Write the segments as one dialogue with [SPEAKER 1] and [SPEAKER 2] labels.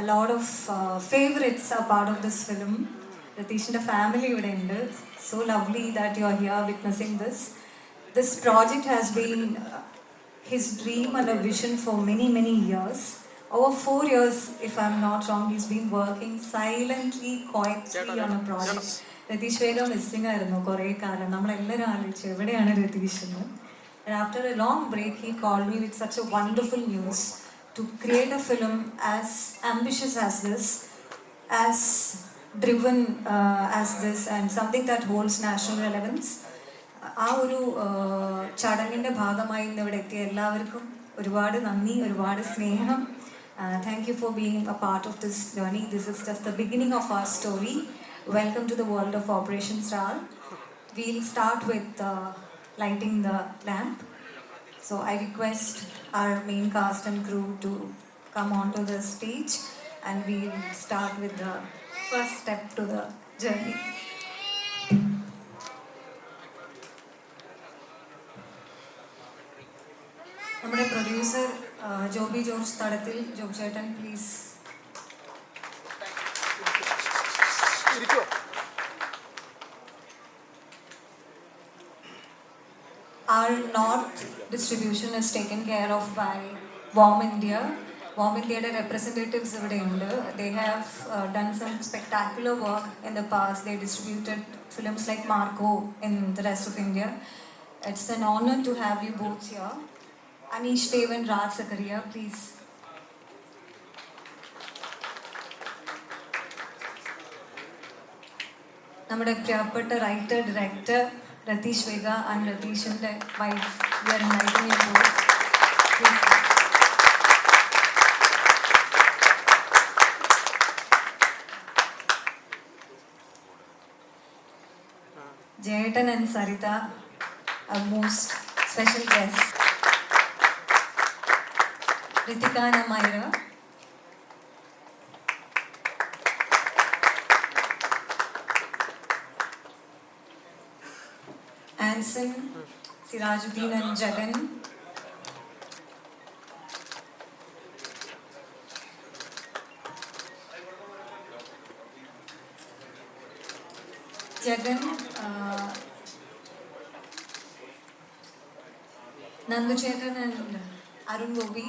[SPEAKER 1] a lot of favorites are part of this film. Ratish's family ഇവിടെ ഉണ്ട്. So lovely that you are here witnessing this. This project has been his dream and a vision for many years. Over 4 years, if I'm not wrong, he's been working silently, quietly on a project. Ratheesh വേഗം missing ആയിരുന്നു കുറേ കാലം. നമ്മളെല്ലാവരും ആലോചിച്ചു എവിടെയാണ് രതീഷ് എന്ന്. And after a long break, he called me with such a wonderful news to create a film as ambitious as this, as driven as this, and something that holds national relevance. ആ ഒരു ചടങ്ങിൻ്റെ ഭാഗമായി ഇന്ന് ഇവിടെ എത്തിയ എല്ലാവർക്കും ഒരുപാട് നന്ദി, ഒരുപാട് സ്നേഹം. Thank you for being a part of this journey. This is just the beginning of our story. Welcome to the world of Operation Star. We'll start with lighting the lamp. So I request our main cast and crew to come onto the stage and we'll start with the first step to the journey. നമ്മുടെ producer Joby George തടത്തിൽ, job ചേട്ടൻ please. Our north distribution is taken care of by Warm India. Warm India's representatives ഇവിടെ ഉണ്ട്. They have done some spectacular work in the past. They distributed films like Marco in the rest of India. It's an honor to have you both here. Anish Dev and Raj Zakaria, please. നമ്മുടെ പ്രിയപ്പെട്ട writer, director Ratheesh Vega and രതീഷിൻ്റെ wife, we are inviting you both. ജയേട്ടൻ and Saritha, our most special guests. Ritika and Amira. Anson, Sirajuddin and Jagan. Jagan, Nandu Chetan and Arun Gobi.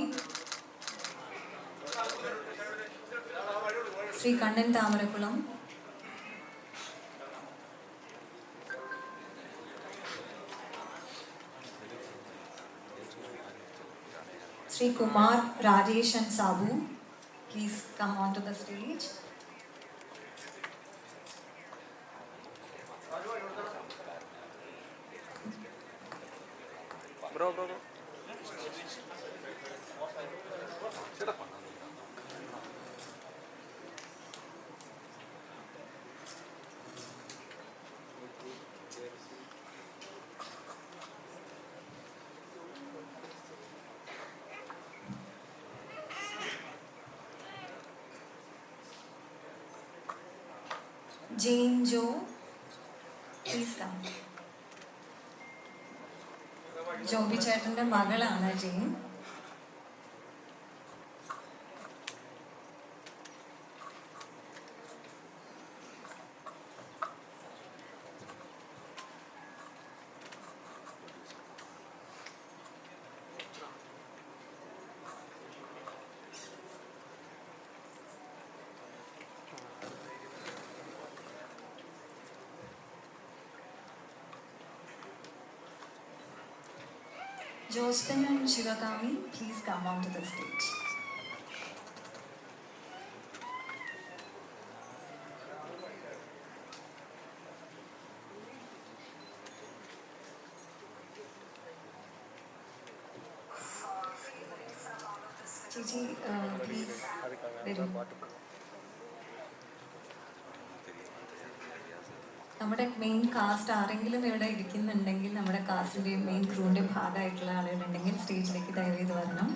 [SPEAKER 1] Sri Kannan Tamarakulam. Sri Kumar, Rajesh and Sabu, please come onto the stage.
[SPEAKER 2] Bro.
[SPEAKER 1] Jane Joe, please come. Joby ചേട്ടൻ്റെ മകളാണ് Jain. Jostin and Shivakami, please come onto the stage. Gigi, please. നമ്മുടെ main cast ആരെങ്കിലും ഇവിടെ ഇരിക്കുന്നുണ്ടെങ്കിൽ, നമ്മുടെ കാസ്റ്റിൻ്റെ main ക്രൂവിൻ്റെ ഭാഗമായിട്ടുള്ള ആളുകളുണ്ടെങ്കിൽ സ്റ്റേജിലേക്ക് ദയവേത് വരണം.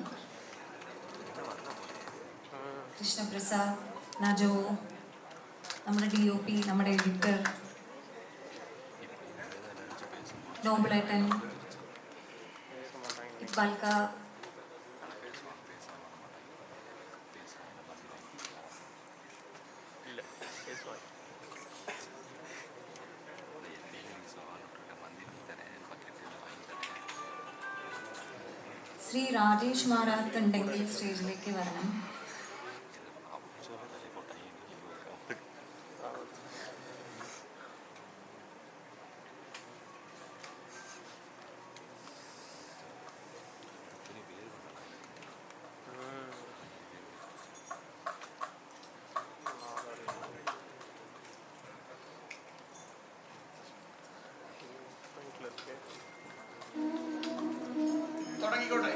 [SPEAKER 1] കൃഷ്ണപ്രസാദ്, നജോ, നമ്മുടെ DOP, നമ്മുടെ എഡിറ്റർ നോബിളേട്ടൻ, ഇക്ബാൽക്ക, ശ്രീ രാജേഷ് മാറാത്ത് ഉണ്ടെങ്കിൽ സ്റ്റേജിലേക്ക് വരണം.
[SPEAKER 2] തുടങ്ങിക്കോട്ടെ.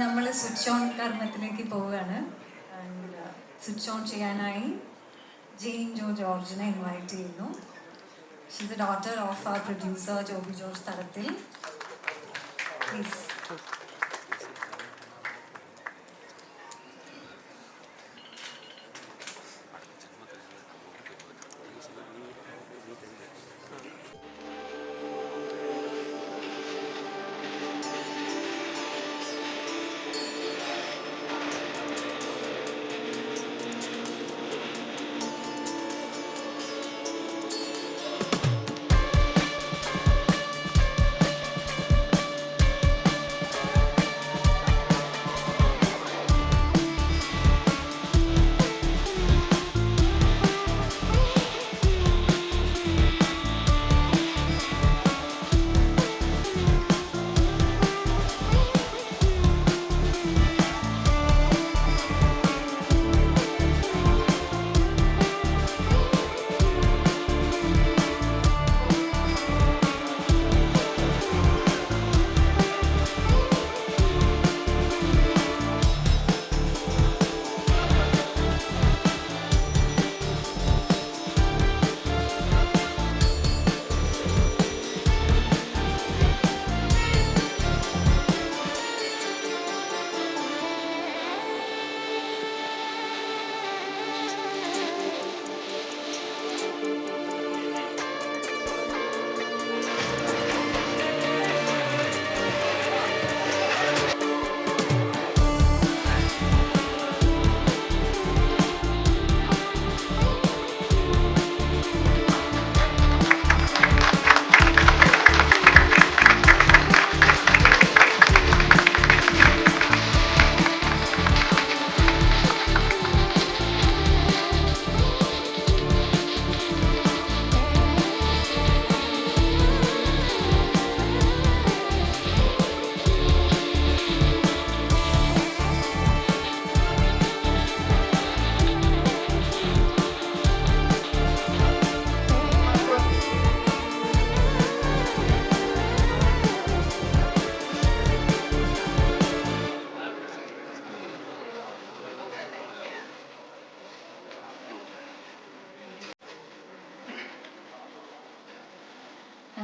[SPEAKER 1] നമ്മൾ സ്വിച്ച് ഓൺ കർമ്മത്തിലേക്ക് പോവുകയാണ്. സ്വിച്ച് ഓൺ ചെയ്യാനായി ജെയിൻ ജോ ജോർജിനെ ഇൻവൈറ്റ് ചെയ്യുന്നു. She is a daughter of our producer Joby George Thadathil. Please.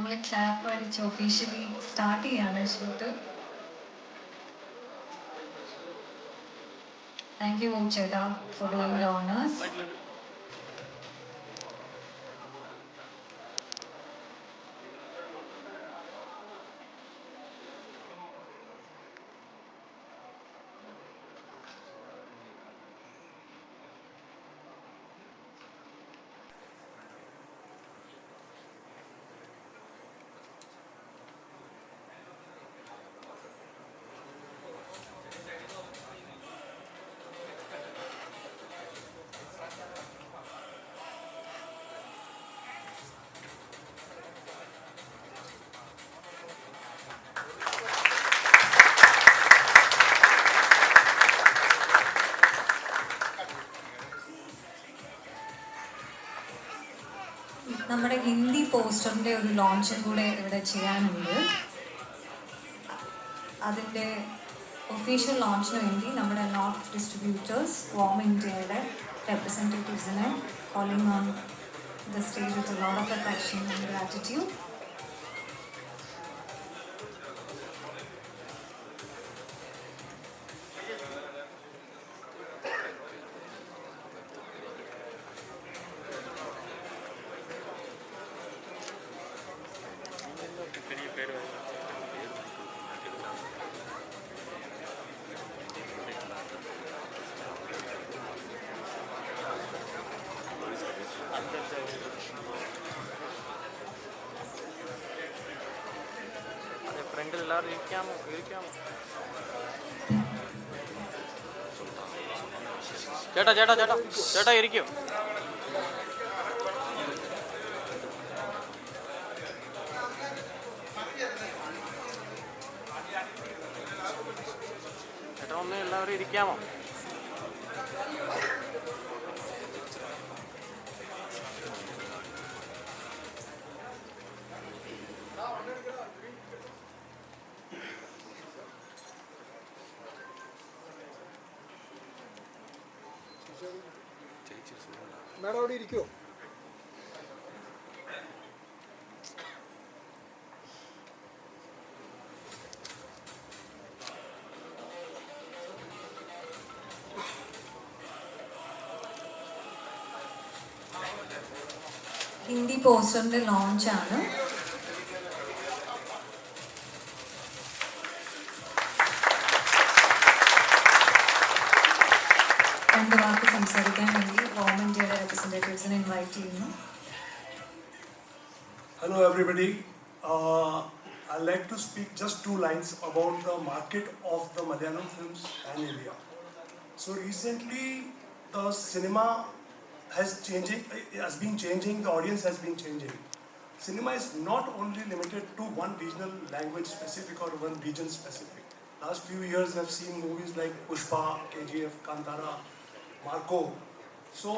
[SPEAKER 1] നമ്മൾ ക്ലാപ്പ് അടിച്ച് ഒഫീഷ്യലി സ്റ്റാർട്ട് ചെയ്യാണ് ഷൂട്ട്. താങ്ക് യു ചേട്ടാ ഫോർ ഡൂയിങ് ദ ഓണേഴ്സ്. നമ്മുടെ ഹിന്ദി പോസ്റ്ററിൻ്റെ ഒരു ലോഞ്ചും കൂടെ ഇവിടെ ചെയ്യാനുണ്ട്. അതിൻ്റെ ഒഫീഷ്യൽ ലോഞ്ചിന് വേണ്ടി നമ്മുടെ നോർത്ത് ഡിസ്ട്രിബ്യൂട്ടേഴ്സ് വോം ഇന്ത്യയുടെ റെപ്രസെൻറ്റേറ്റീവ്സിനെ calling on the stage with a lot of affection and gratitude.
[SPEAKER 2] ഫ്രണ്ടിൽ എല്ലാവരും ഇരിക്കാമോ? ചേട്ടാ ചേട്ടാ ചേട്ടാ ചേട്ടാ ഇരിക്കും. ചേട്ടാ ഒന്ന് എല്ലാവരും ഇരിക്കാമോ?
[SPEAKER 3] മാഡം അവിടെ ഇരിക്കുമോ?
[SPEAKER 1] ഹിന്ദി പോസ്റ്ററിൻ്റെ ലോഞ്ചാണ്. രണ്ട് വാക്ക് സംസാരിക്കാൻ വേണ്ടി വോം ഇന്ത്യയുടെ റെപ്രസെൻറ്റേറ്റീവ്സിനെ ഇൻവൈറ്റ് ചെയ്യുന്നു.
[SPEAKER 3] Hello everybody. I'd like to speak just 2 lines about the market of the Malayalam films in India. So recently the cinema has been changing, the audience has been changing. Cinema is not only limited to one regional language specific or one region specific. Last few years I've seen movies like Pushpa, KGF, Kantara, Marco. So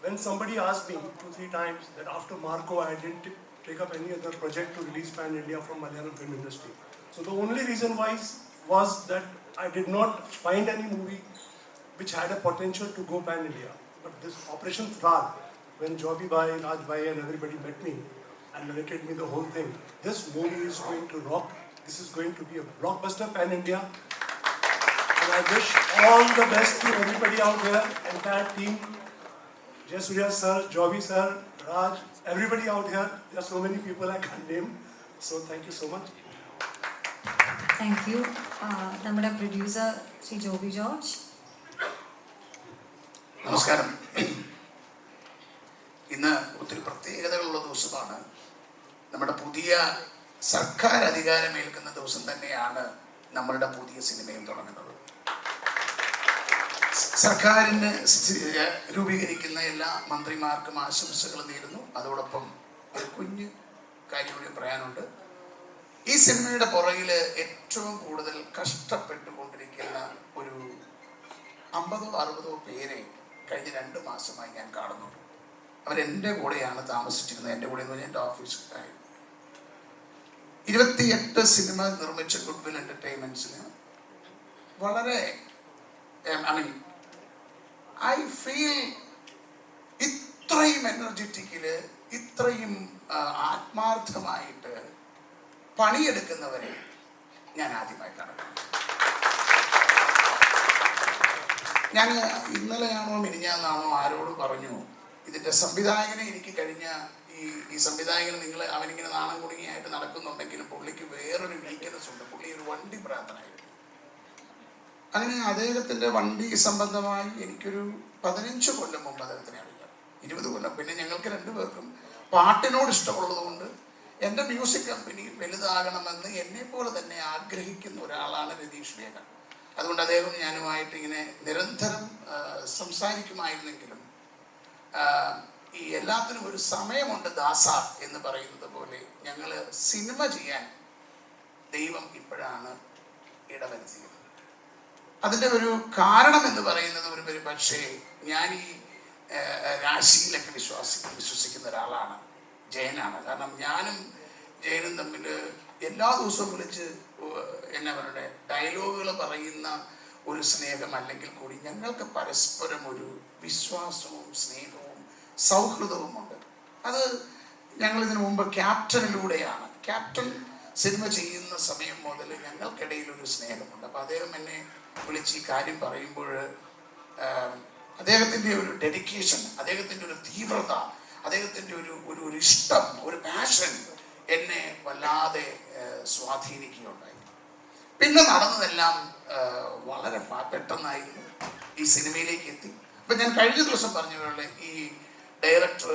[SPEAKER 3] when somebody asked me 2-3 times that after Marco I didn't take up any other project to release Pan India from Malayalam film industry. So the only reason was that I did not find any movie which had a potential to go Pan India. But this Operation Thral, when Joby Bhai, Raj Bhai and everybody met me and narrated me the whole thing, this movie is going to rock. This is going to be a blockbuster Pan India. And I wish all the best to everybody out there, entire team, Jayasuriya sir, Joby sir, Raj, everybody out here. There are so many people I can't name. So thank you so much.
[SPEAKER 1] Thank you. നമ്മുടെ producer Shri Joby George.
[SPEAKER 4] നമസ്കാരം. ഇന്ന് ഒത്തിരി പ്രത്യേകതകളുള്ള ദിവസമാണ്. നമ്മുടെ പുതിയ സർക്കാർ അധികാരമേൽക്കുന്ന ദിവസം തന്നെയാണ് നമ്മളുടെ പുതിയ സിനിമയും തുടങ്ങുന്നത്. സർക്കാരിന് രൂപീകരിക്കുന്ന എല്ലാ മന്ത്രിമാർക്കും ആശംസകൾ നേരുന്നു. അതോടൊപ്പം ഒരു കുഞ്ഞു കാര്യം കൂടി പറയാനുണ്ട്. ഈ സിനിമയുടെ പുറകിൽ ഏറ്റവും കൂടുതൽ കഷ്ടപ്പെട്ടുകൊണ്ടിരിക്കുന്ന ഒരു 50-60 പേരെ കഴിഞ്ഞ 2 മാസമായി ഞാൻ കാണുന്നുണ്ട്. അവരെൻ്റെ കൂടെയാണ് താമസിച്ചിരുന്നത്. എൻ്റെ കൂടെ എന്ന് പറഞ്ഞാൽ എൻ്റെ ഓഫീസിലായി 28 സിനിമ നിർമ്മിച്ച ഗുഡ്വിൽ എൻ്റർടൈൻമെൻറ്റ്സിന് വളരെ ഐ ഫീൽ ഇത്രയും എനർജറ്റിക്കില് ഇത്രയും ആത്മാർത്ഥമായിട്ട് പണിയെടുക്കുന്നവരെ ഞാൻ ആദ്യമായി കാണുന്നു. ഞാൻ ഇന്നലെയാണോ മിനിഞ്ഞാന്നാണോ ആരോട് പറഞ്ഞു, ഇതിൻ്റെ സംവിധായകനെ എനിക്ക് കഴിഞ്ഞ ഈ സംവിധായകന് നിങ്ങൾ അവനിങ്ങനെ നാണം കുടുങ്ങിയായിട്ട് നടക്കുന്നുണ്ടെങ്കിലും പുള്ളിക്ക് വേറൊരു വീക്ക്നെസ് ഉണ്ട്. പുള്ളി ഒരു വണ്ടി ഭ്രാന്തനായിരുന്നു. അങ്ങനെ അദ്ദേഹത്തിൻ്റെ വണ്ടി സംബന്ധമായി എനിക്കൊരു 15 കൊല്ലം മുമ്പ് അദ്ദേഹത്തിനെ അറിയാം, 20 കൊല്ലം. പിന്നെ ഞങ്ങൾക്ക് രണ്ടുപേർക്കും പാട്ടിനോട് ഇഷ്ടമുള്ളത് കൊണ്ട് എൻ്റെ മ്യൂസിക് കമ്പനി വലുതാകണമെന്ന് എന്നെപ്പോലെ തന്നെ ആഗ്രഹിക്കുന്ന ഒരാളാണ് രതീഷ് വേഗ. അതുകൊണ്ട് അദ്ദേഹം ഞാനുമായിട്ട് ഇങ്ങനെ നിരന്തരം സംസാരിക്കുമായിരുന്നെങ്കിലും ഈ എല്ലാത്തിനും ഒരു സമയമുണ്ട് ദാസ എന്ന് പറയുന്നത് പോലെ ഞങ്ങൾ സിനിമ ചെയ്യാൻ ദൈവം ഇപ്പോഴാണ് ഇടവരുത്തിയത്. അതിൻ്റെ ഒരു കാരണം എന്ന് പറയുന്നത് ഒരു പക്ഷേ ഞാൻ ഈ രാശിയിലൊക്കെ വിശ്വസിക്കുന്ന ഒരാളാണ്, ജയനാണ്. കാരണം ഞാനും ജയനും തമ്മിൽ എല്ലാ ദിവസവും വിളിച്ച് എന്നവരുടെ ഡയലോഗുകൾ പറയുന്ന ഒരു സ്നേഹം അല്ലെങ്കിൽ കൂടി ഞങ്ങൾക്ക് പരസ്പരം ഒരു വിശ്വാസവും സ്നേഹവും സൗഹൃദവുമുണ്ട്. അത് ഞങ്ങളിതിനു മുമ്പ് ക്യാപ്റ്റനിലൂടെയാണ്, ക്യാപ്റ്റൻ സിനിമ ചെയ്യുന്ന സമയം മുതൽ ഞങ്ങൾക്കിടയിൽ ഒരു സ്നേഹമുണ്ട്. അപ്പോൾ അദ്ദേഹം എന്നെ വിളിച്ച് ഈ കാര്യം പറയുമ്പോൾ അദ്ദേഹത്തിൻ്റെ ഒരു ഡെഡിക്കേഷൻ, അദ്ദേഹത്തിൻ്റെ ഒരു തീവ്രത, അദ്ദേഹത്തിൻ്റെ ഒരു ഇഷ്ടം, ഒരു പാഷൻ എന്നെ വല്ലാതെ സ്വാധീനിക്കുകയുണ്ടായി. പിന്നെ നടന്നതെല്ലാം വളരെ പെട്ടെന്നായിരുന്നു. ഈ സിനിമയിലേക്ക് എത്തി. അപ്പം ഞാൻ കഴിഞ്ഞ ദിവസം പറഞ്ഞ പോലെ ഈ ഡയറക്ടർ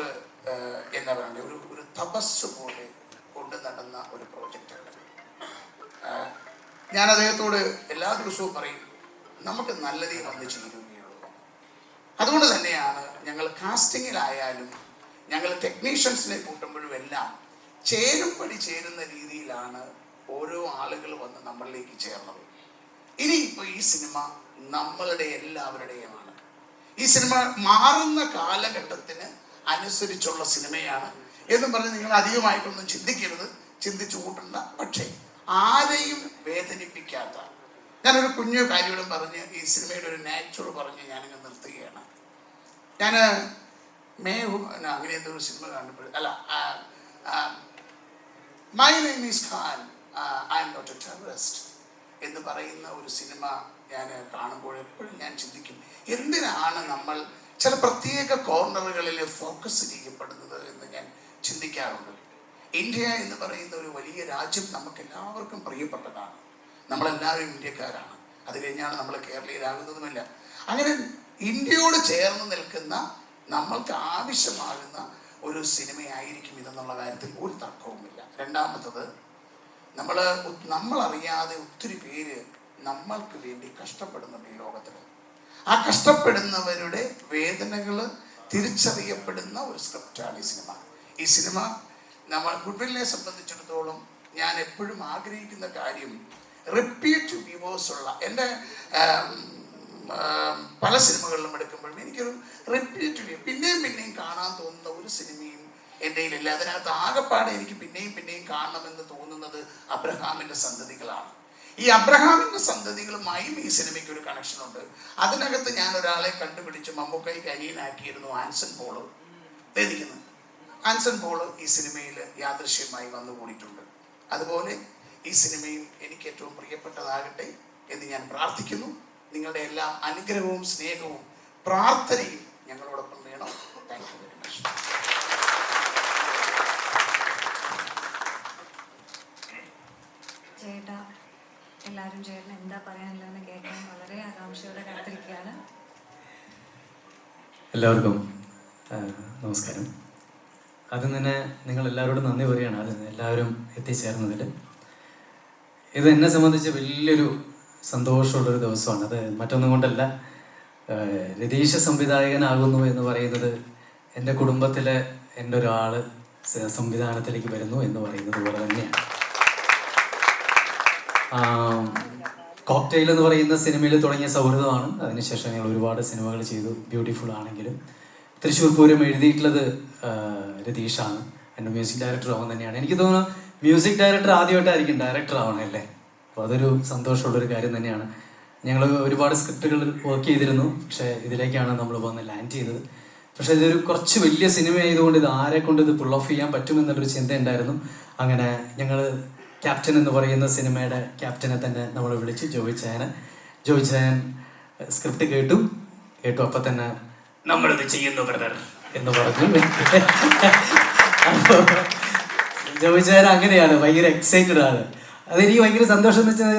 [SPEAKER 4] എന്താ പറയുക, ഒരു തപസ് പോലെ കൊണ്ടു നടന്ന ഒരു പ്രോജക്റ്റാണ്. ഞാൻ അദ്ദേഹത്തോട് എല്ലാ ദിവസവും പറയും, നമുക്ക് നല്ലതേ വന്ന് ചേരുകയുള്ളൂ. അതുകൊണ്ട് തന്നെയാണ് ഞങ്ങൾ കാസ്റ്റിങ്ങിലായാലും ഞങ്ങൾ ടെക്നീഷ്യൻസിനെ കൂട്ടുമ്പോഴും എല്ലാം ചേരുംപടി ചേരുന്ന രീതിയിലാണ് ഓരോ ആളുകൾ വന്ന് നമ്മളിലേക്ക് ചേർന്നത്. ഇനിയിപ്പോൾ ഈ സിനിമ നമ്മളുടെ എല്ലാവരുടെയുമാണ്. ഈ സിനിമ മാറുന്ന കാലഘട്ടത്തിന് അനുസരിച്ചുള്ള സിനിമയാണ് എന്നും പറഞ്ഞ് നിങ്ങൾ അധികമായിട്ടൊന്നും ചിന്തിക്കരുത്, ചിന്തിച്ചു കൂട്ടണ്ട. പക്ഷേ ആരെയും വേദനിപ്പിക്കാത്ത, ഞാനൊരു കുഞ്ഞു കാര്യങ്ങളും പറഞ്ഞ് ഈ സിനിമയുടെ ഒരു നാച്ചുറൽ പറഞ്ഞ് ഞാനിങ്ങ് നിർത്തുകയാണ്. ഞാൻ അങ്ങനെ എന്തൊരു സിനിമ കണ്ടപ്പോൾ my name is Khan, I am not a terrorist എന്ന് പറയുന്ന ഒരു സിനിമ ഞാൻ കാണുമ്പോൾ എപ്പോഴും ഞാൻ ചിന്തിക്കും, എന്തിനാണ് നമ്മൾ ചില പ്രത്യേക കോർണറുകളിൽ ഫോക്കസ് ചെയ്യപ്പെടുന്നത് എന്ന് ഞാൻ ചിന്തിക്കാറുണ്ട്. ഇന്ത്യ എന്ന് പറയുന്ന ഒരു വലിയ രാജ്യം നമുക്ക് എല്ലാവർക്കും പ്രിയപ്പെട്ടതാണ്. നമ്മളെല്ലാവരും ഇന്ത്യക്കാരാണ്. അത് കഴിഞ്ഞാണ് നമ്മൾ കേരളീയരാകുന്നതുമില്ല. അങ്ങനെ ഇന്ത്യയോട് ചേർന്ന് നിൽക്കുന്ന നമ്മൾക്ക് ആവശ്യമാകുന്ന ഒരു സിനിമയായിരിക്കും ഇതെന്നുള്ള കാര്യത്തിൽ ഒരു തർക്കവുമില്ല. രണ്ടാമത്തത്, നമ്മളറിയാതെ ഒത്തിരി പേര് നമ്മൾക്ക് വേണ്ടി കഷ്ടപ്പെടുന്നുണ്ട് ഈ ലോകത്തിൽ. ആ കഷ്ടപ്പെടുന്നവരുടെ വേദനകൾ തിരിച്ചറിയപ്പെടുന്ന ഒരു സ്ക്രിപ്റ്റാണ് ഈ സിനിമ. ഈ സിനിമ നമ്മൾ ഗുഡ്വില്ലിനെ സംബന്ധിച്ചിടത്തോളം ഞാൻ എപ്പോഴും ആഗ്രഹിക്കുന്ന കാര്യം, റിപ്പീറ്റ് വ്യൂവേഴ്സ് ഉള്ള എൻ്റെ പല സിനിമകളിലും എടുക്കുമ്പോഴും എനിക്കൊരു റിപ്പീറ്റ് വ്യൂ, പിന്നെയും കാണാൻ തോന്നുന്ന ഒരു സിനിമയും എൻ്റെ കയ്യിലില്ല. അതിനകത്ത് ആകെപ്പാടെ എനിക്ക് പിന്നെയും കാണണമെന്ന് തോന്നുന്നത് അബ്രഹാമിൻ്റെ സന്തതികളാണ്. ഈ അബ്രഹാമിൻ്റെ സന്തതികളുമായും ഈ സിനിമയ്ക്ക് ഒരു കണക്ഷനുണ്ട്. അതിനകത്ത് ഞാൻ ഒരാളെ കണ്ടുപിടിച്ച് മമ്മൂക്കൈക്ക് അനിയനാക്കിയിരുന്നു, ആൻസൺ പോള്. വേദിക്കുന്നു ആൻസൺ പോള് ഈ സിനിമയിൽ യാദൃശ്യമായി വന്നുകൂടിയിട്ടുണ്ട്. അതുപോലെ ഈ സിനിമയും എനിക്ക് ഏറ്റവും പ്രിയപ്പെട്ടതാകട്ടെ എന്ന് ഞാൻ പ്രാർത്ഥിക്കുന്നു. നിങ്ങളുടെ എല്ലാ അനുഗ്രഹവും സ്നേഹവും പ്രാർത്ഥനയും ഞങ്ങളോടൊപ്പം വേണം. Thank you very much.
[SPEAKER 1] ചേട്ടാ, എല്ലാവരും ചേട്ടൻ എന്താ പറയാനുള്ളതെന്ന് കേൾക്കാൻ വളരെ ആകാംക്ഷയോടെ കാത്തിരിക്കുകയാണ്.
[SPEAKER 5] എല്ലാവർക്കും നമസ്കാരം. ആദ്യം തന്നെ നിങ്ങൾ എല്ലാവരോടും നന്ദി പറയുകയാണ്, ആദ്യം എല്ലാവരും എത്തിച്ചേർന്നതിൽ. ഇത് എന്നെ സംബന്ധിച്ച് വലിയൊരു സന്തോഷമുള്ളൊരു ദിവസമാണ്. അത് മറ്റൊന്നും കൊണ്ടല്ല, രതീഷ് സംവിധായകനാകുന്നു എന്ന് പറയുന്നത് എൻ്റെ കുടുംബത്തിലെ എൻ്റെ ഒരാൾ സംവിധാനത്തിലേക്ക് വരുന്നു എന്ന് പറയുന്നത് പോലെ തന്നെയാണ്. കോക്ടെയിൽ എന്ന് പറയുന്ന സിനിമയിൽ തുടങ്ങിയ സൗഹൃദമാണ്. അതിനുശേഷം ഞങ്ങൾ ഒരുപാട് സിനിമകൾ ചെയ്തു. ബ്യൂട്ടിഫുൾ ആണെങ്കിലും തൃശ്ശൂർ പൂരം എഴുതിയിട്ടുള്ളത് രതീഷാണ്. എൻ്റെ മ്യൂസിക് ഡയറക്ടർ അവൻ തന്നെയാണ്. എനിക്ക് തോന്നുന്നു മ്യൂസിക് ഡയറക്ടർ ആദ്യമായിട്ടായിരിക്കും ഡയറക്ടർ ആവണമല്ലേ. അപ്പോൾ അതൊരു സന്തോഷമുള്ളൊരു കാര്യം തന്നെയാണ്. ഞങ്ങൾ ഒരുപാട് സ്ക്രിപ്റ്റുകൾ വർക്ക് ചെയ്തിരുന്നു, പക്ഷേ ഇതിലേക്കാണ് നമ്മൾ വന്ന് ലാൻഡ് ചെയ്തത്. പക്ഷേ ഇതൊരു കുറച്ച് വലിയ സിനിമ ആയതുകൊണ്ട് ഇത് ആരെ കൊണ്ട് ഇത് പുൾ ഓഫ് ചെയ്യാൻ പറ്റുമെന്നുള്ളൊരു ചിന്ത ഉണ്ടായിരുന്നു. അങ്ങനെ ഞങ്ങൾ ക്യാപ്റ്റൻ എന്ന് പറയുന്ന സിനിമയുടെ ക്യാപ്റ്റനെ തന്നെ നമ്മൾ വിളിച്ച് ജോയി ചായൻ സ്ക്രിപ്റ്റ് കേട്ടു. അപ്പം തന്നെ നമ്മളിത് ചെയ്യുന്നു ബ്രദർ എന്ന് പറഞ്ഞു. അപ്പോൾ ജോയി ചായൻ അങ്ങനെയാണ്, ഭയങ്കര എക്സൈറ്റഡ് ആണ്. അതെനിക്ക് ഭയങ്കര സന്തോഷം എന്ന് വെച്ചാൽ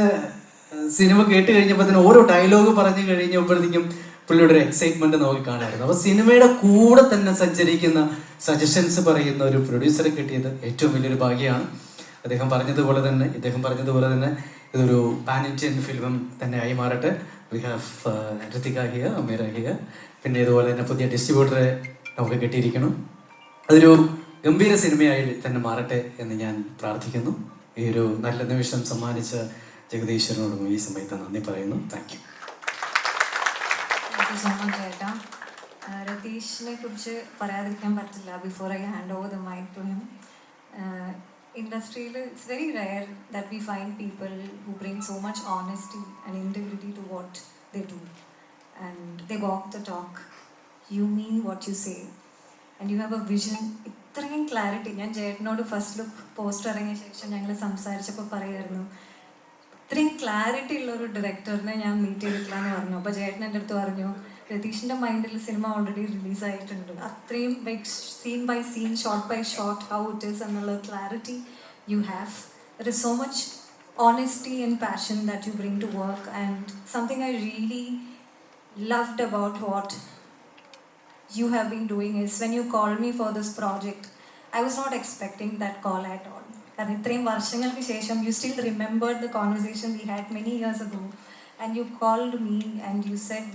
[SPEAKER 5] സിനിമ കേട്ട് കഴിഞ്ഞപ്പോൾ തന്നെ ഓരോ ഡയലോഗ് പറഞ്ഞു കഴിഞ്ഞപ്പോഴത്തേക്കും പുള്ളിയുടെ ഒരു എക്സൈറ്റ്മെന്റ് നമുക്ക് കാണാമായിരുന്നു. അപ്പോൾ സിനിമയുടെ കൂടെ തന്നെ സഞ്ചരിക്കുന്ന സജഷൻസ് പറയുന്ന ഒരു പ്രൊഡ്യൂസറെ കിട്ടിയത് ഏറ്റവും വലിയൊരു ഭാഗ്യമാണ്. ഇദ്ദേഹം പറഞ്ഞതുപോലെ തന്നെ ഇതൊരു പാൻ ഇന്ത്യൻ ഫിലിം തന്നെ ആയി മാറട്ടെ. We have Ritika here, Ameera here, പിന്നെ ഇതുപോലെ തന്നെ പുതിയ ഡിസ്ട്രിബ്യൂട്ടറെ നമുക്ക് കിട്ടിയിരിക്കണം. അതൊരു ഗംഭീര സിനിമയായി തന്നെ മാറട്ടെ എന്ന് ഞാൻ പ്രാർത്ഥിക്കുന്നു. ഈ ഒരു നല്ല നിമിഷം സമ്മാനിച്ച ജഗദീശ്വരനോടും ഈ സമയത്ത് നന്ദി പറയുന്നു. Thank you.
[SPEAKER 1] Thank you so much ചേട്ടാ. രതീഷിനെ കുറിച്ച് പറയാതിരിക്കാൻ പറ്റില്ല. Before I hand over the mike to him, ഇൻഡസ്ട്രിയിൽ it's very rare that we find people who bring so much honesty and integrity to what they do and they walk the talk. You mean what you say and you have a vision. ഇത്രയും clarity. ഞാൻ ചേട്ടനോട് first look poster ഇറങ്ങിയ ശേഷം ഞങ്ങൾ സംസാരിച്ചപ്പോൾ പറയുമായിരുന്നു, ഇത്രയും clarity ഉള്ള ഒരു ഡയറക്ടറിനെ ഞാൻ മീറ്റ് ചെയ്തിട്ടില്ല എന്ന് പറഞ്ഞു. അപ്പോൾ ചേട്ടൻ എൻ്റെ അടുത്ത് പറഞ്ഞു, രതീഷിൻ്റെ മൈൻഡിൽ സിനിമ ഓൾറെഡി റിലീസായിട്ടുണ്ട്. അത്രയും like scene by scene, shot by shot how it is എന്നുള്ള clarity you have. There is so much honesty and passion that you bring to work, and something I really loved about what you have been doing is when you called me for this project, I was not expecting that call at all. കാരണം ഇത്രയും വർഷങ്ങൾക്ക് ശേഷം you still remembered the conversation we had many years ago, and you called me and you said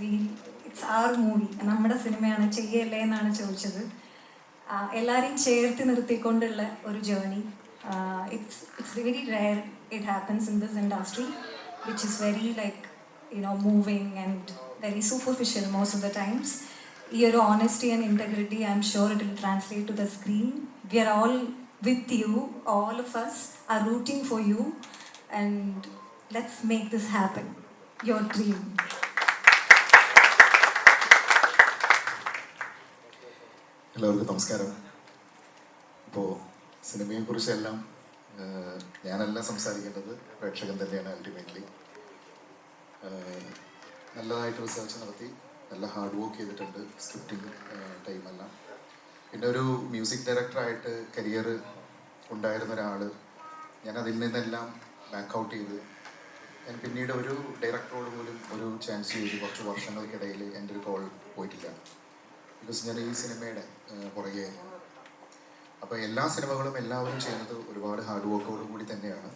[SPEAKER 1] it's our movie, നമ്മുടെ സിനിമയാണ്, ചെയ്യല്ലേ എന്നാണ് ചോദിച്ചത്. എല്ലാവരെയും ചേർത്ത് നിർത്തിക്കൊണ്ടുള്ള ഒരു journey. It's very rare it happens in this industry, which is very like, you know, moving and very superficial most of the times. Your honesty and integrity, I'm sure it will translate to the screen. We are all with you, all of us are rooting for you, and let's make this happen, your dream.
[SPEAKER 6] എല്ലാവർക്കും നമസ്കാരം. ഇപ്പോൾ സിനിമയെക്കുറിച്ചെല്ലാം ഞാനല്ല സംസാരിക്കേണ്ടത്, പ്രേക്ഷകൻ തന്നെയാണ് ultimately. നല്ലതായിട്ട് research നടത്തി, നല്ല ഹാർഡ് വർക്ക് ചെയ്തിട്ടുണ്ട് സ്ക്രിപ്റ്റിംഗ് ടൈമെല്ലാം. പിന്നെ ഒരു മ്യൂസിക് ഡയറക്ടറായിട്ട് കരിയർ ഉണ്ടായിരുന്ന ഒരാൾ, ഞാൻ അതിൽ നിന്നെല്ലാം ബാക്ക് ഔട്ട് ചെയ്ത് ഞാൻ പിന്നീട് ഒരു ഡയറക്ടറോട് പോലും ഒരു ചാൻസ് ചെയ്ത് കുറച്ച് വർഷങ്ങൾക്കിടയിൽ എൻ്റെ ഒരു കോൾ പോയിട്ടില്ല. ബിക്കോസ് ഞാൻ ഈ സിനിമയുടെ പുറകെയായിരുന്നു. അപ്പോൾ എല്ലാ സിനിമകളും എല്ലാവരും ചെയ്യുന്നത് ഒരുപാട് ഹാർഡ് വർക്കോട് കൂടി തന്നെയാണ്.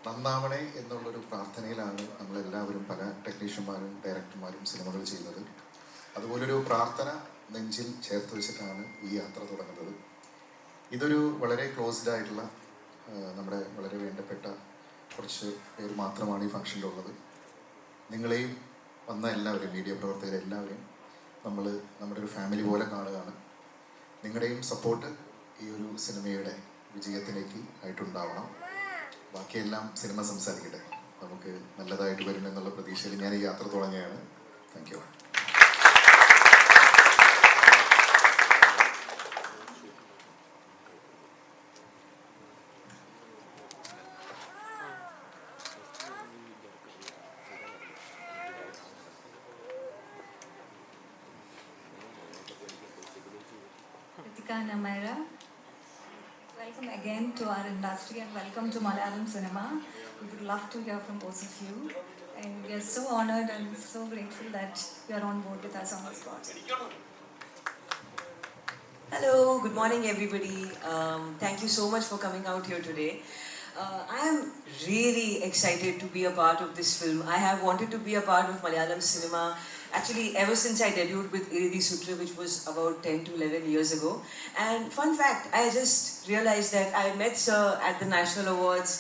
[SPEAKER 6] നന്നാവണേ എന്നുള്ളൊരു പ്രാർത്ഥനയിലാണ് നമ്മളെല്ലാവരും, പല ടെക്നീഷ്യന്മാരും ഡയറക്ടർമാരും സിനിമകൾ ചെയ്യുന്നത്. അതുപോലൊരു പ്രാർത്ഥന നെഞ്ചിൽ ചേർത്ത് വെച്ചിട്ടാണ് ഈ യാത്ര തുടങ്ങുന്നത്. ഇതൊരു വളരെ ക്ലോസ്ഡ് ആയിട്ടുള്ള, നമ്മുടെ വളരെ വേണ്ടപ്പെട്ട കുറച്ച് പേര് മാത്രമാണ് ഈ ഫംഗ്ഷനിലുള്ളത്. നിങ്ങളെയും വന്ന എല്ലാവരെയും, മീഡിയ പ്രവർത്തകരെല്ലാവരെയും നമ്മൾ നമ്മുടെ ഒരു ഫാമിലി പോലെ കാണുകയാണ്. നിങ്ങളുടെയും സപ്പോർട്ട് ഈ ഒരു സിനിമയുടെ വിജയത്തിലേക്ക് ആയിട്ടുണ്ടാവണം. ബാക്കിയെല്ലാം സിനിമ സംസാരിക്കട്ടെ, നമുക്ക് നല്ലതായിട്ട് വരുമെന്നുള്ള പ്രതീക്ഷയിൽ ഞാൻ ഈ യാത്ര തുടങ്ങുകയാണ്. Thank you.
[SPEAKER 1] Ritika and Amira, welcome again to our industry and welcome to Malayalam cinema. We would love to hear from both of you, and we are so honored and so grateful that you are on board with us on this project.
[SPEAKER 7] Hello, good morning everybody. Thank you so much for coming out here today. I am really excited to be a part of this film. I have wanted to be a part of Malayalam cinema actually ever since I debuted with Iridi Sutra, which was about 10 to 11 years ago. And fun fact, I just realized that I met Sir at the National Awards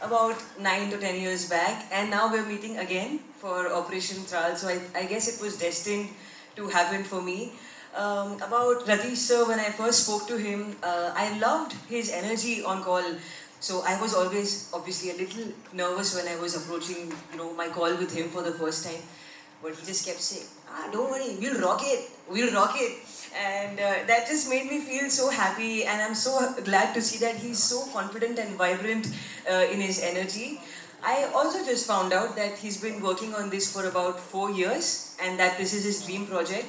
[SPEAKER 7] about 9 to 10 years back, and now we're meeting again for Operation Trial. So I guess it was destined to happen for me. About Ratish sir, when I first spoke to him, I loved his energy on call. So I was always obviously a little nervous when I was approaching, my call with him for the first time. but he just kept saying, don't worry, we'll rock it. And that just made me feel so happy, and I'm so glad to see that he's so confident and vibrant in his energy. I also just found out that he's been working on this for about 4 years, and that this is his dream project.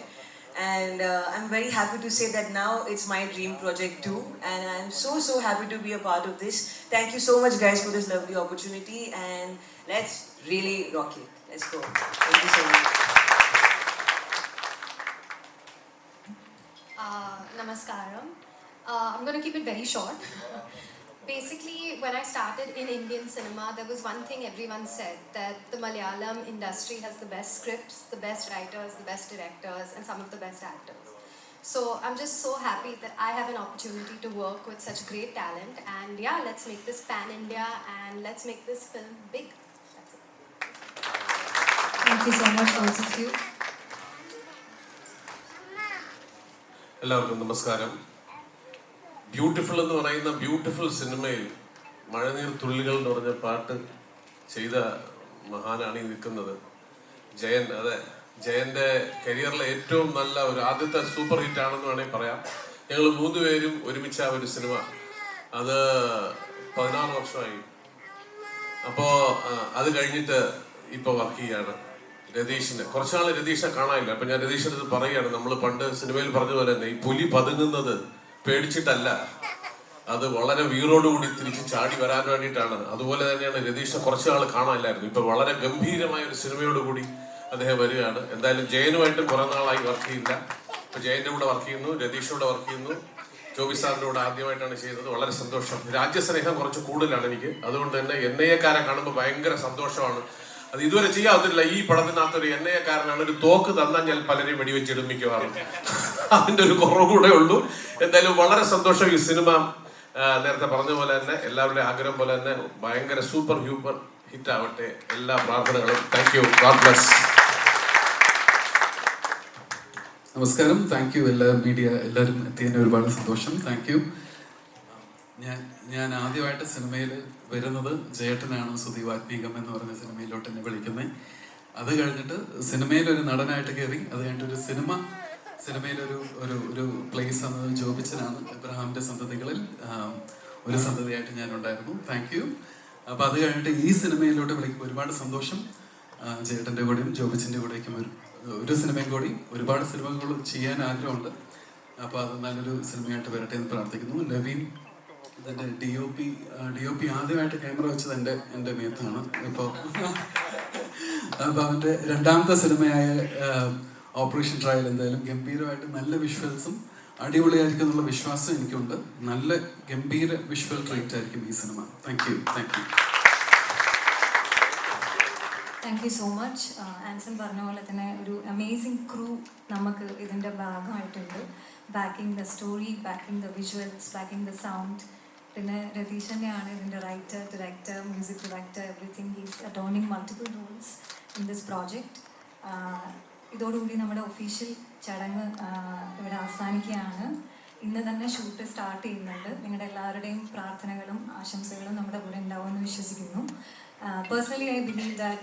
[SPEAKER 7] And I'm very happy to say that now it's my dream project too, and I'm so happy to be a part of this. Thank you so much, guys, for this lovely opportunity, and let's really rock it. Let's go. Thank you so much.
[SPEAKER 8] Namaskaram. I'm going to keep it very short. Basically, when I started in Indian cinema, there was one thing everyone said, that the Malayalam industry has the best scripts, the best writers, the best directors, and some of the best actors. So I'm just so happy that I have an opportunity to work with such great talent. And yeah, let's make this pan-India and let's make this film big. That's it.
[SPEAKER 1] Thank you so much, both of you.
[SPEAKER 9] എല്ലാവർക്കും നമസ്കാരം. Beautiful എന്ന് പറയുന്ന beautiful സിനിമയിൽ മഴനീർ തുള്ളികൾ എന്ന് പറഞ്ഞ പാട്ട് ചെയ്ത മഹാനാണ് ഈ നിൽക്കുന്നത് ജയൻ. അതെ, ജയൻ്റെ കരിയറിലെ ഏറ്റവും നല്ല ഒരു ആദ്യത്തെ സൂപ്പർ ഹിറ്റ് ആണെന്ന് വേണമെങ്കിൽ പറയാം. ഞങ്ങൾ 3 പേരും ഒരുമിച്ച ഒരു സിനിമ, അത് 16 വർഷമായി. അപ്പോൾ അത് കഴിഞ്ഞിട്ട് ഇപ്പോൾ വർക്ക് ചെയ്യാണ്. രതീഷിനെ കുറച്ചാൾ രതീഷിനെ കാണാനില്ല. അപ്പം ഞാൻ രതീഷിൻ്റെ അടുത്ത് പറയുകയാണ്, നമ്മൾ പണ്ട് സിനിമയിൽ പറഞ്ഞ പോലെ തന്നെ ഈ പുലി പതുങ്ങുന്നത് പേടിച്ചിട്ടല്ല, അത് വളരെ വീറോടുകൂടി തിരിച്ച് ചാടി വരാൻ വേണ്ടിയിട്ടാണ്. അതുപോലെ തന്നെയാണ് രതീഷിനെ കുറച്ചാൾ കാണാനില്ലായിരുന്നു. ഇപ്പം വളരെ ഗംഭീരമായ ഒരു സിനിമയോടുകൂടി അദ്ദേഹം വരികയാണ്. എന്തായാലും ജയനുമായിട്ടും കുറേ നാളായി വർക്ക് ചെയ്യില്ല. ഇപ്പം ജയൻ്റെ കൂടെ വർക്ക് ചെയ്യുന്നു, രതീഷിൻ്റെ വർക്ക് ചെയ്യുന്നു, ജോബി സാറിൻ്റെ കൂടെ ആദ്യമായിട്ടാണ് ചെയ്യുന്നത്. വളരെ സന്തോഷം. രാജ്യസ്നേഹം കുറച്ച് കൂടുതലാണ് എനിക്ക്. അതുകൊണ്ട് തന്നെ എൻഐഎക്കാരെ കാണുമ്പോൾ ഭയങ്കര സന്തോഷമാണ്. അത് ഇതുവരെ ചെയ്യാത്തില്ല. ഈ പടത്തിനകത്തൊരു എൻഐഎക്കാരനാണ്, ഒരു തോക്ക് തന്നാൽ ഞാൻ പലരെയും വെടിവെച്ചിടും മിക്കവാറും. അതിൻ്റെ ഒരു കുറവ് കൂടെ ഉള്ളൂ. എന്തായാലും വളരെ സന്തോഷം. ഈ സിനിമ നേരത്തെ പറഞ്ഞ പോലെ തന്നെ എല്ലാവരുടെയും ആഗ്രഹം പോലെ തന്നെ ഭയങ്കര സൂപ്പർ ഹ്യൂപ്പർ ഹിറ്റ് ആവട്ടെ. എല്ലാ പ്രാർത്ഥനകളും. Thank you. God bless.
[SPEAKER 10] നമസ്കാരം. താങ്ക് യു മീഡിയ എല്ലാവരും എത്തിയതിന് ഒരുപാട് സന്തോഷം. Thank you. ഞാൻ ആദ്യമായിട്ട് സിനിമയിൽ വരുന്നത് ജയേട്ടനാണ്. സുദീപാത്മീകം എന്ന് പറഞ്ഞ സിനിമയിലോട്ട് എന്നെ വിളിക്കുന്നത്. അത് കഴിഞ്ഞിട്ട് സിനിമയിലൊരു നടനായിട്ട് കയറി. അത് കഴിഞ്ഞിട്ട് ഒരു സിനിമയിലൊരു ഒരു ഒരു പ്ലേസ് എന്നത് ജോബിച്ചനാണ്. ഇബ്രാഹിമിൻ്റെ സന്തതികളിൽ ഒരു സന്തതിയായിട്ട് ഞാനുണ്ടായിരുന്നു. Thank you. അപ്പോൾ അത് കഴിഞ്ഞിട്ട് ഈ സിനിമയിലോട്ട് വിളിക്കുമ്പോൾ ഒരുപാട് സന്തോഷം. ജയേട്ടൻ്റെ കൂടെയും ജോബിച്ചിൻ്റെ കൂടെയൊക്കെ ഒരു സിനിമയും കൂടി, ഒരുപാട് സിനിമകൾ ചെയ്യാൻ ആഗ്രഹമുണ്ട്. അപ്പോൾ അത് നല്ലൊരു സിനിമയായിട്ട് വരട്ടെ എന്ന് പ്രാർത്ഥിക്കുന്നു. നവീൻ ഇതിൻ്റെ DOP ആദ്യമായിട്ട് ക്യാമറ വെച്ചത് എൻ്റെ മേത്താണ്. അപ്പോൾ അവൻ്റെ രണ്ടാമത്തെ സിനിമയായ ഓപ്പറേഷൻ ട്രയൽ എന്തായാലും ഗംഭീരമായിട്ട് നല്ല വിഷ്വൽസും അടിപൊളിയായിരിക്കും എന്നുള്ള വിശ്വാസം എനിക്കുണ്ട്. നല്ല ഗംഭീര വിഷ്വൽ ട്രീറ്റ് ആയിരിക്കും ഈ സിനിമ. Thank you.
[SPEAKER 1] Thank you so much. Anson പറഞ്ഞ പോലെ തന്നെ ഒരു അമേസിങ് ക്രൂ നമുക്ക് ഇതിൻ്റെ ഭാഗമായിട്ടുണ്ട്. Backing the story, backing the visuals, backing the sound. പിന്നെ രതീഷ് തന്നെയാണ് ഇതിൻ്റെ writer, director, music director, everything. He's adorning multiple roles in this project. ഇതോടുകൂടി നമ്മുടെ ഒഫീഷ്യൽ ചടങ്ങ് ഇവിടെ അവസാനിക്കുകയാണ്. ഇന്ന് തന്നെ ഷൂട്ട് സ്റ്റാർട്ട് ചെയ്യുന്നുണ്ട്. നിങ്ങളുടെ എല്ലാവരുടെയും പ്രാർത്ഥനകളും ആശംസകളും നമ്മുടെ കൂടെ ഉണ്ടാവുമെന്ന് വിശ്വസിക്കുന്നു. Personally, I believe that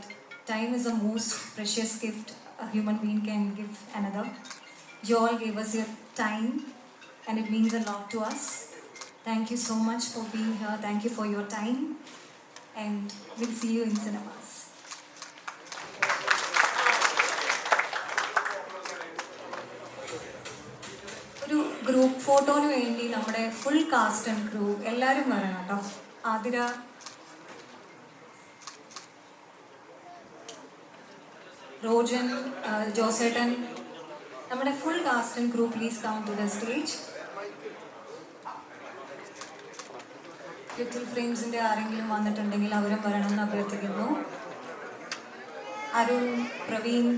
[SPEAKER 1] time is the most precious gift a human being can give another. You all gave us your time and it means a lot to us. Thank you so much for being here. Thank you for your time and we'll see you in cinemas. ഒരു group ഫോട്ടോന് വേണ്ടി നമ്മുടെ full cast and crew എല്ലാവരും വരണം കേട്ടോ. ആതിര, റോജൻ, ജോസേട്ടൻ, നമ്മുടെ full cast and crew please come to the stage. Little ഫ്രെയിംസിൻ്റെ ആരെങ്കിലും വന്നിട്ടുണ്ടെങ്കിൽ അവരും വരണമെന്ന് അഭ്യർത്ഥിക്കുന്നു. അരുൺ, പ്രവീൺ,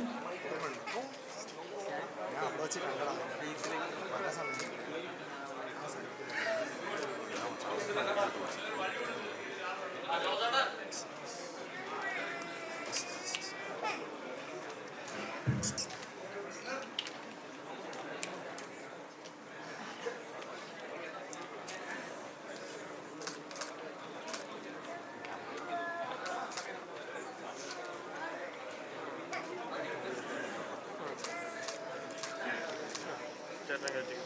[SPEAKER 2] ചേട്ടൻ കഴിച്ചു